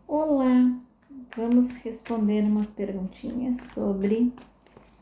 Olá, vamos responder umas perguntinhas sobre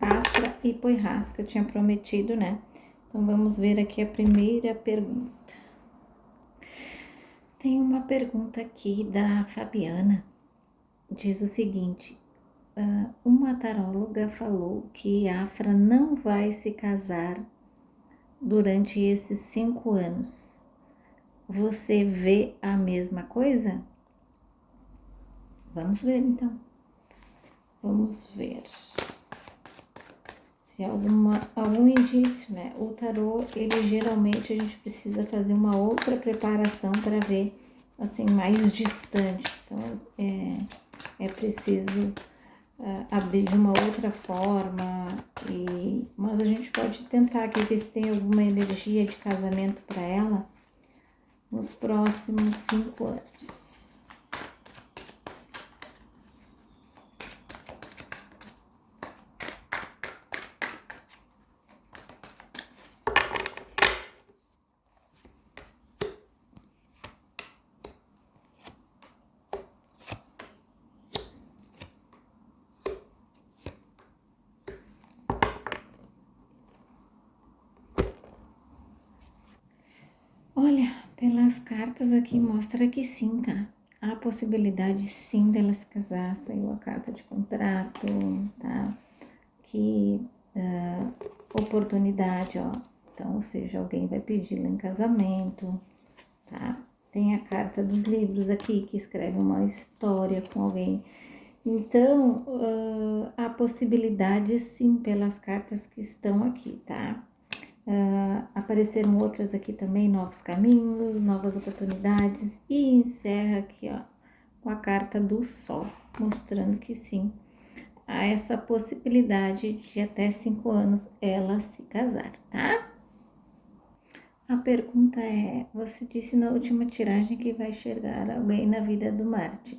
Afra e Poirras, que eu tinha prometido, né? Então vamos ver aqui a primeira pergunta. Tem uma pergunta aqui da Fabiana, diz o seguinte: uma taróloga falou que Afra não vai se casar durante esses 5 anos. Você vê a mesma coisa? Vamos ver então. Vamos ver se algum indício, né? O tarô, ele geralmente a gente precisa fazer uma outra preparação para ver assim mais distante. Então é preciso abrir de uma outra forma, mas a gente pode tentar aqui ver se tem alguma energia de casamento para ela nos próximos 5 anos. Olha, pelas cartas aqui mostra que sim, tá? Há possibilidade sim dela se casar, saiu a carta de contrato, tá? Que oportunidade, ó. Então, ou seja, alguém vai pedi-la em casamento, tá? Tem a carta dos livros aqui, que escreve uma história com alguém. Então, há possibilidade sim pelas cartas que estão aqui, tá? Apareceram outras aqui também, novos caminhos, novas oportunidades, e encerra aqui, ó, com a carta do Sol, mostrando que sim, há essa possibilidade de até 5 anos ela se casar, tá? A pergunta é: você disse na última tiragem que vai enxergar alguém na vida do Marte.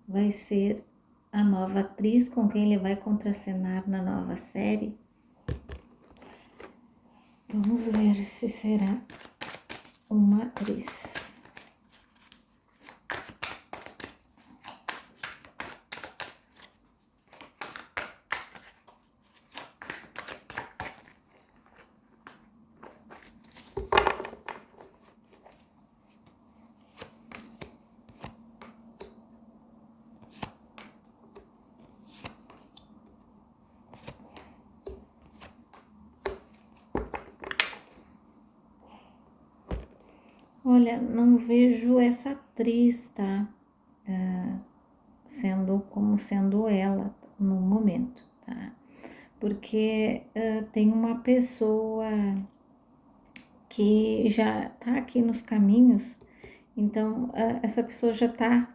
Vai ser a nova atriz com quem ele vai contracenar na nova série? Vamos ver se será uma atriz. Olha, não vejo essa atriz, tá? Sendo ela no momento, tá? Porque tem uma pessoa que já tá aqui nos caminhos, então essa pessoa já tá,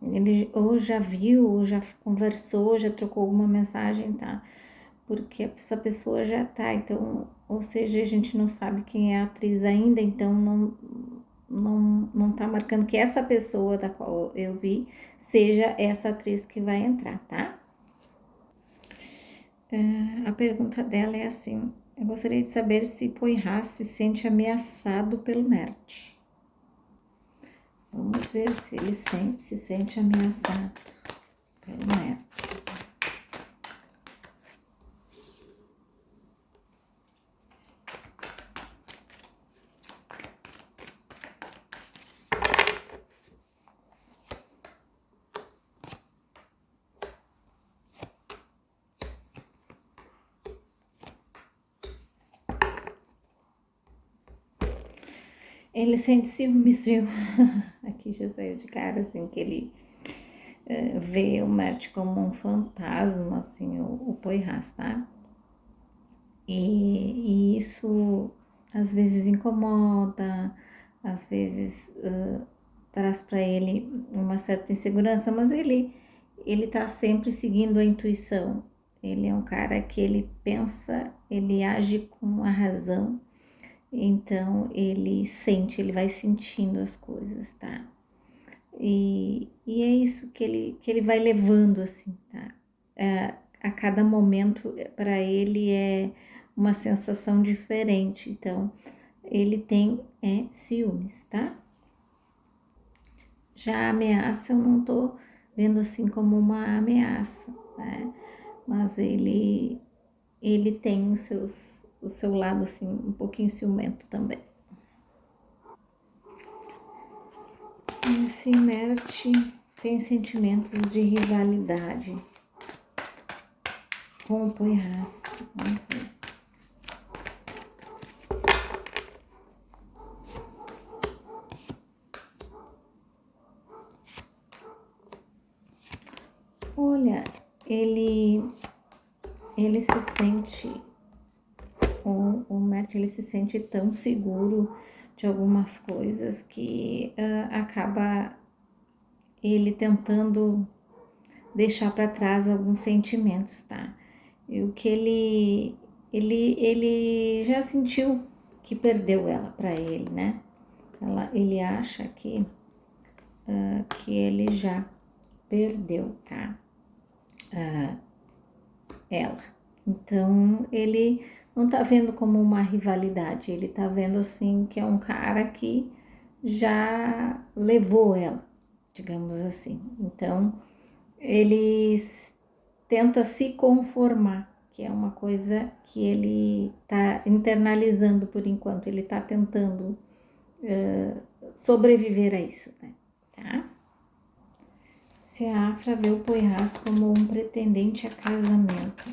ele ou já viu, ou já conversou, já trocou alguma mensagem, tá? Porque essa pessoa já tá, então, ou seja, a gente não sabe quem é a atriz ainda, então não tá marcando que essa pessoa da qual eu vi seja essa atriz que vai entrar, tá? A pergunta dela é assim: eu gostaria de saber se Poirras se sente ameaçado pelo Mert. Vamos ver se ele se sente ameaçado pelo Mert. Ele sente ciúmes, viu? Aqui já saiu de cara, assim, que ele vê o Mert como um fantasma, assim, o Poirras, tá? E isso às vezes incomoda, às vezes traz para ele uma certa insegurança, mas ele tá sempre seguindo a intuição. Ele é um cara que ele pensa, ele age com a razão, então ele sente, ele vai sentindo as coisas, tá? E é isso que ele vai levando, assim, tá? A cada momento para ele é uma sensação diferente, então ele tem ciúmes, tá? Já a ameaça eu não tô vendo assim como uma ameaça, né? Mas ele tem o seu lado assim um pouquinho ciumento também. Esse inerte tem sentimentos de rivalidade com o Poirras. Vamos ver. Olha, ele se sente, o Mert, ele se sente tão seguro de algumas coisas que acaba ele tentando deixar para trás alguns sentimentos, tá? E o que ele já sentiu que perdeu ela para ele, né? Ele acha que ele já perdeu, tá? Ela. Então, ele não tá vendo como uma rivalidade, ele tá vendo assim que é um cara que já levou ela, digamos assim. Então, ele tenta se conformar, que é uma coisa que ele tá internalizando por enquanto, ele tá tentando sobreviver a isso, né? Tá? Se a Afra vê o Poirras como um pretendente a casamento.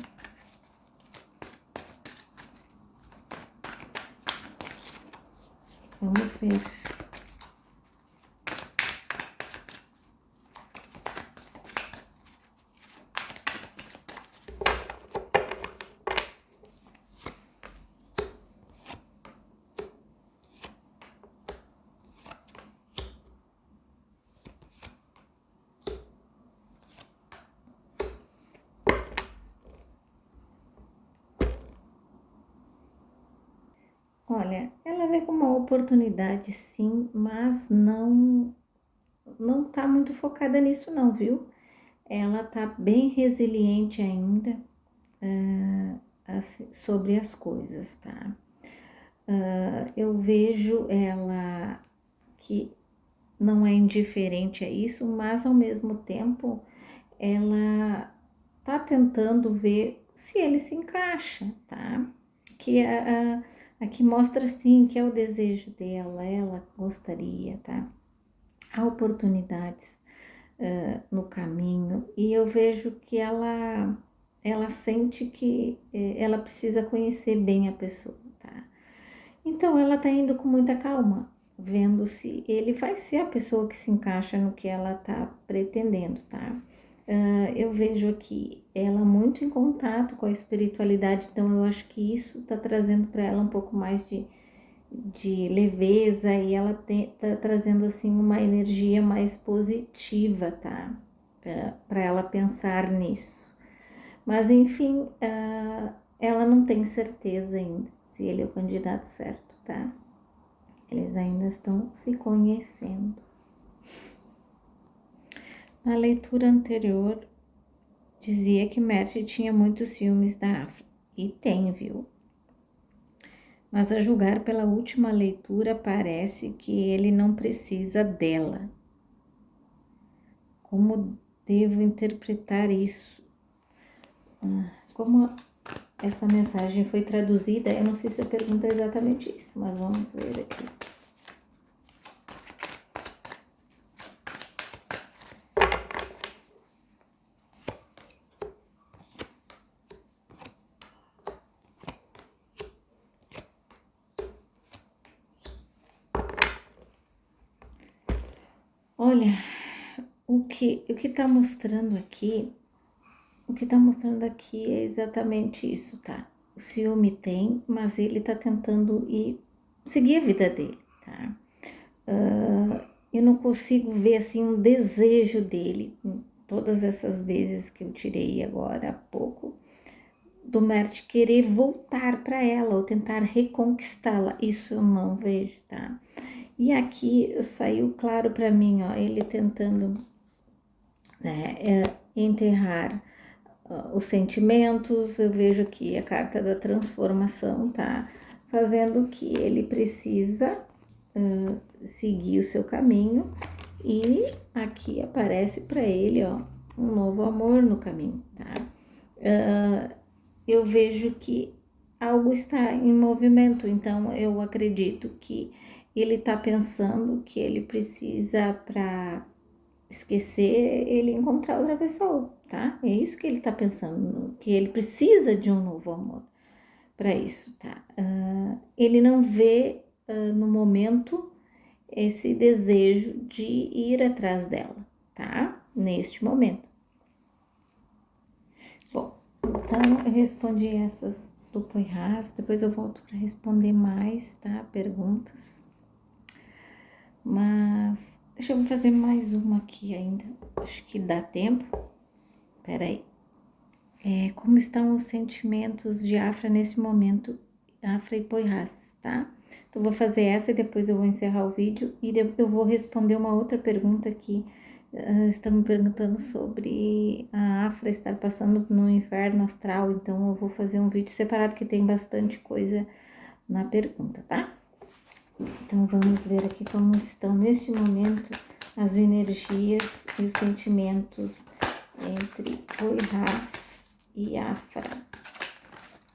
Vamos ver. Olha, ela vê como uma oportunidade, sim, mas não tá muito focada nisso não, viu? Ela tá bem resiliente ainda assim, sobre as coisas, tá? Eu vejo ela que não é indiferente a isso, mas ao mesmo tempo ela tá tentando ver se ele se encaixa, tá? Que aqui mostra sim que é o desejo dela, ela gostaria, tá? Há oportunidades no caminho e eu vejo que ela sente que ela precisa conhecer bem a pessoa, tá? Então ela tá indo com muita calma, vendo se ele vai ser a pessoa que se encaixa no que ela tá pretendendo, tá? Eu vejo aqui ela muito em contato com a espiritualidade, então eu acho que isso tá trazendo para ela um pouco mais de leveza e ela tá trazendo assim uma energia mais positiva, tá? Para ela pensar nisso. Mas enfim, ela não tem certeza ainda se ele é o candidato certo, tá? Eles ainda estão se conhecendo. Na leitura anterior, dizia que Mert tinha muitos ciúmes da Afra. E tem, viu? Mas a julgar pela última leitura, parece que ele não precisa dela. Como devo interpretar isso? Como essa mensagem foi traduzida, eu não sei se a pergunta é exatamente isso, mas vamos ver aqui. Olha, o que tá mostrando aqui, é exatamente isso, tá? O ciúme tem, mas ele tá tentando seguir a vida dele, tá? Eu não consigo ver assim um desejo dele, em todas essas vezes que eu tirei agora há pouco, do Mert querer voltar para ela ou tentar reconquistá-la. Isso eu não vejo, tá? E aqui saiu claro para mim, ó, ele tentando enterrar os sentimentos. Eu vejo aqui a carta da transformação, tá? Fazendo que ele precisa seguir o seu caminho E aqui aparece para ele, ó, um novo amor no caminho, tá? Eu vejo que algo está em movimento, então eu acredito que ele tá pensando que ele precisa, para esquecer, ele encontrar outra pessoa, tá? É isso que ele tá pensando, que ele precisa de um novo amor para isso, tá? Ele não vê no momento esse desejo de ir atrás dela, tá? Neste momento. Bom, então eu respondi essas do Poirras, depois eu volto para responder mais, tá? Perguntas. Mas deixa eu fazer mais uma aqui ainda, acho que dá tempo. Peraí. Como estão os sentimentos de Afra nesse momento, Afra e Poirras, tá? Então, vou fazer essa e depois eu vou encerrar o vídeo e eu vou responder uma outra pergunta que estão me perguntando sobre a Afra estar passando no inferno astral, então eu vou fazer um vídeo separado que tem bastante coisa na pergunta, tá? Então, vamos ver aqui como estão neste momento as energias e os sentimentos entre Poirras e Afra,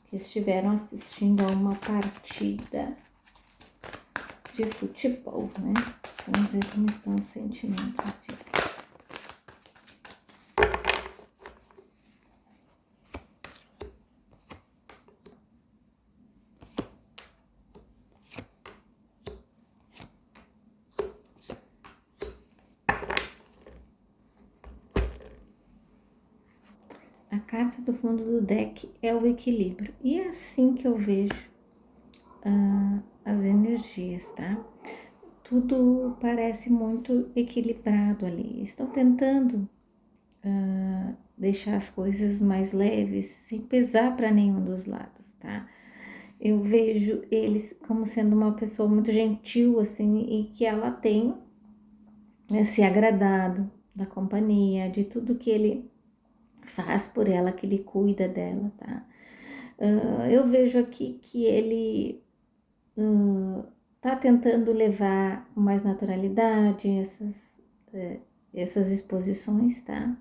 que estiveram assistindo a uma partida de futebol, né? Vamos ver como estão os sentimentos de a carta do fundo do deck é o equilíbrio. E é assim que eu vejo as energias, tá? Tudo parece muito equilibrado ali. Estão tentando deixar as coisas mais leves, sem pesar para nenhum dos lados, tá? Eu vejo eles como sendo uma pessoa muito gentil, assim, e que ela tem se agradado da companhia, de tudo que ele faz por ela, que ele cuida dela, tá? Eu vejo aqui que ele tá tentando levar com mais naturalidade essas exposições, tá?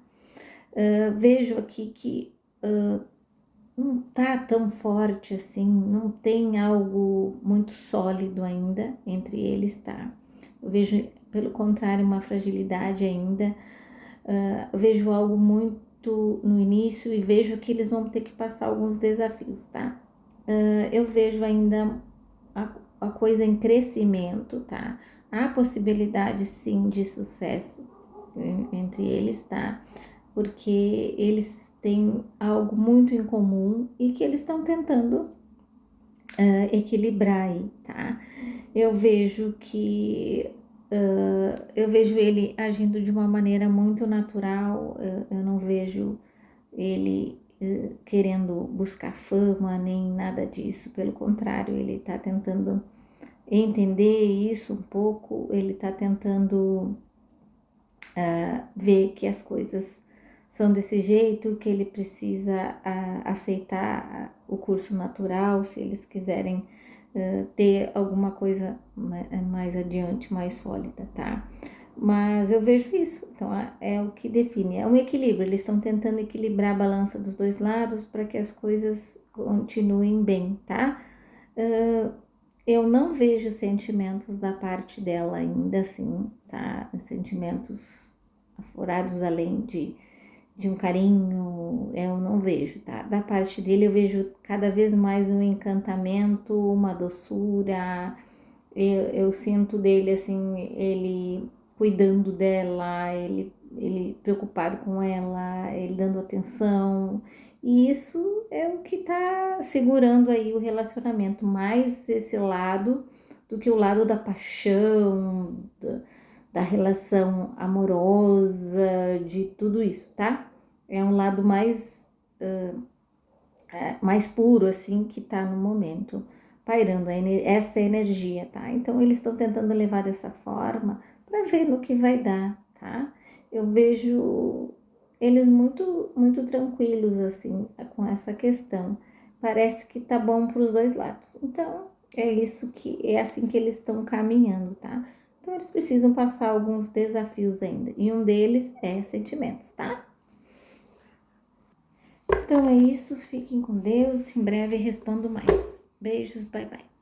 Vejo aqui que não tá tão forte assim, não tem algo muito sólido ainda entre eles, tá? Eu vejo, pelo contrário, uma fragilidade ainda. Vejo algo muito no início e vejo que eles vão ter que passar alguns desafios, tá? Eu vejo ainda a coisa em crescimento, tá? Há possibilidade sim de sucesso entre eles, tá? Porque eles têm algo muito em comum e que eles estão tentando equilibrar aí, tá? Eu vejo que eu vejo ele agindo de uma maneira muito natural, eu não vejo ele querendo buscar fama nem nada disso, pelo contrário, ele tá tentando entender isso um pouco, ele tá tentando ver que as coisas são desse jeito, que ele precisa aceitar o curso natural, se eles quiserem ter alguma coisa mais adiante, mais sólida, tá? Mas eu vejo isso, então é o que define, é um equilíbrio, eles estão tentando equilibrar a balança dos dois lados para que as coisas continuem bem, tá? Eu não vejo sentimentos da parte dela ainda assim, tá? Sentimentos aflorados além de um carinho, eu não vejo, tá? Da parte dele eu vejo cada vez mais um encantamento, uma doçura, eu sinto dele assim, ele cuidando dela, ele preocupado com ela, ele dando atenção, e isso é o que tá segurando aí o relacionamento, mais esse lado do que o lado da paixão, da relação amorosa, de tudo isso, tá? É um lado mais puro, assim, que tá no momento, pairando essa energia, tá? Então, eles estão tentando levar dessa forma para ver no que vai dar, tá? Eu vejo eles muito, muito tranquilos, assim, com essa questão. Parece que tá bom para os dois lados. Então, é assim que eles estão caminhando, tá? Então, eles precisam passar alguns desafios ainda. E um deles é sentimentos, tá? Então é isso. Fiquem com Deus. Em breve respondo mais. Beijos, bye bye.